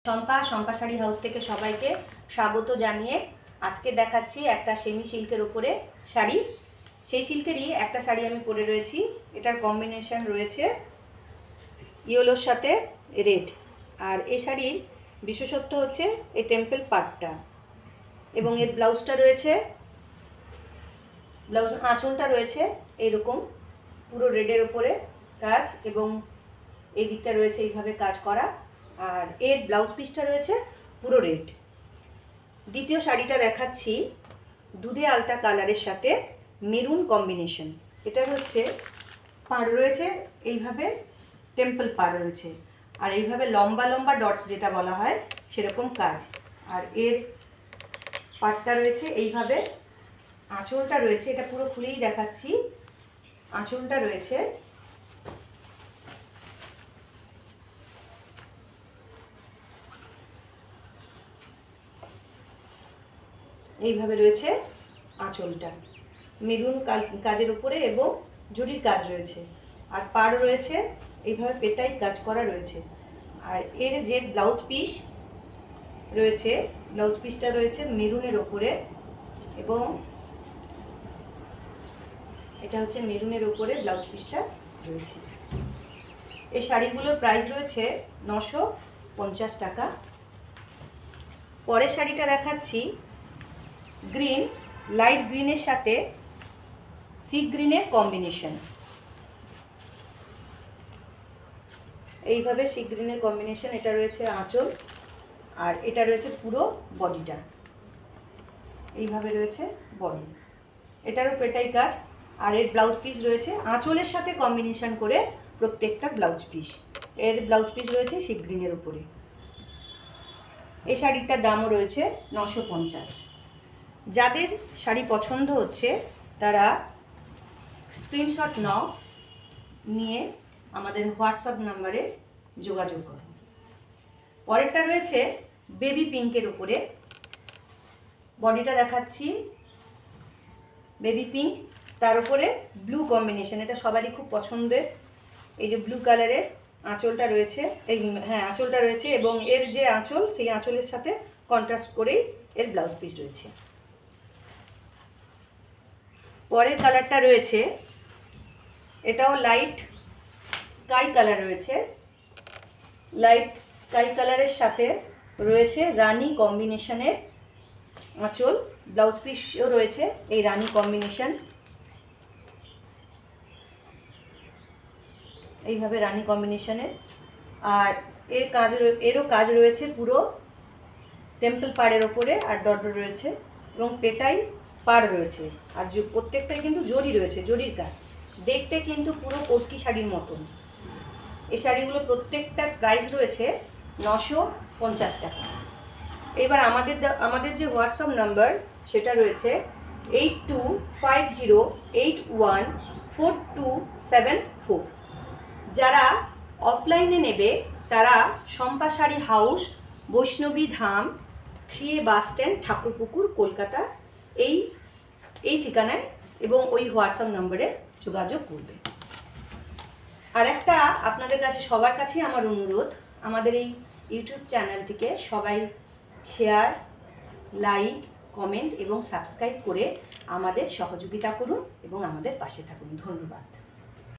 Shampa sari house থেকে সবাইকে স্বাগত জানিয়ে আজকে দেখাচ্ছি একটা সেমি সিল্কের উপরে শাড়ি। সেই সিল্কেরই একটা শাড়ি আমি পরে রয়েছি। এটার কম্বিনেশন রয়েছে ইয়েলোর সাথে রেড। আর এই শাড়ির বিশেষত্ব হচ্ছে এই টেম্পল পার্টটা, এবং এর ব্লাউজটা রয়েছে, ব্লাউজ আঁচলটা রয়েছে এইরকম পুরো রেডের উপরে কাজ, এবং এই দিকটা রয়েছে এইভাবে কাজ করা। আর এর ব্লাউজ পিসটা রয়েছে পুরো রেড। দ্বিতীয় শাড়িটা দেখাচ্ছি দুধে আলতা কালারের সাথে মেরুন কম্বিনেশন। এটা হচ্ছে পাড় রয়েছে এইভাবে, টেম্পল পাড় রয়েছে, আর এইভাবে লম্বা লম্বা ডটস যেটা বলা হয় সেরকম কাজ। আর এর পাড়টা রয়েছে এইভাবে, আঁচলটা রয়েছে, এটা পুরো খুলেই দেখাচ্ছি। আঁচলটা রয়েছে এইভাবে, রয়েছে আঁচলটা মেরুন কাজের উপরে এবং জরির কাজ রয়েছে। আর পাড় রয়েছে এইভাবে পেটাই কাজ করা রয়েছে। আর এর যে ব্লাউজ পিস রয়েছে, ব্লাউজ পিসটা রয়েছে মেরুনের ওপরে, এবং এটা হচ্ছে মেরুনের ওপরে ব্লাউজ পিসটা রয়েছে। এই শাড়িগুলোর প্রাইস রয়েছে 950 টাকা। পরের শাড়িটা দেখাচ্ছি গ্রিন, লাইট গ্রিনের সাথে সি গ্রিনের কম্বিনেশন। এইভাবে সি গ্রিনের কম্বিনেশন, এটা রয়েছে আঁচল, আর এটা রয়েছে পুরো বডিটা, এইভাবে রয়েছে বডি, এটারও পেটাই কাজ। আর এর ব্লাউজ পিস রয়েছে আঁচলের সাথে কম্বিনেশন করে প্রত্যেকটা ব্লাউজ পিস। এর ব্লাউজ পিস রয়েছে সি গ্রিনের উপরে। এই শাড়িটার দামও রয়েছে 950। যাদের শাড়ি পছন্দ হচ্ছে তারা স্ক্রিনশট নাও, নিয়ে আমাদের হোয়াটসঅ্যাপ নাম্বারে যোগাযোগ করো। পরেরটা রয়েছে বেবি পিঙ্কের উপরে, বডিটা দেখাচ্ছি বেবি পিঙ্ক, তার উপরে ব্লু কম্বিনেশন, এটা সবারই খুব পছন্দের। এই যে ব্লু কালারের আঁচলটা রয়েছে, আঁচলটা রয়েছে, এবং এর যে আঁচল সেই আঁচলের সাথে কন্ট্রাস্ট করেই এর ব্লাউজ পিস রয়েছে। পরের কালারটা রয়েছে, এটাও লাইট স্কাই কালার রয়েছে, লাইট স্কাই কালারের সাথে রয়েছে রানি কম্বিনেশনের আঁচল, ব্লাউজ পিসও রয়েছে এই রানি কম্বিনেশন, এইভাবে রানি কম্বিনেশনের। আর এরও কাজ রয়েছে পুরো টেম্পল পাড়ের ওপরে, আর ডট রয়েছে, এবং পেটাই পাড় রয়েছে। আর প্রত্যেকটাই কিন্তু জরি রয়েছে, জরির কাজ, দেখতে কিন্তু পুরো কটকি শাড়ির মতন। এই শাড়িগুলো প্রত্যেকটার প্রাইস রয়েছে 950 টাকা। এবার আমাদের যে হোয়াটসঅ্যাপ নাম্বার সেটা রয়েছে 8250814274। যারা অফলাইনে নেবে তারা শম্পা শাড়ি হাউস, বৈষ্ণবী ধাম, 3A bus stand, Thakurpukur, Kolkata, এই ঠিকানায় এবং ওই হোয়াটসঅ্যাপ নম্বরে যোগাযোগ করবে। আর একটা আপনাদের কাছে, সবার কাছেই আমার অনুরোধ, আমাদের এই ইউটিউব চ্যানেলটিকে সবাই শেয়ার, লাইক, কমেন্ট এবং সাবস্ক্রাইব করে আমাদের সহযোগিতা করুন এবং আমাদের পাশে থাকুন। ধন্যবাদ।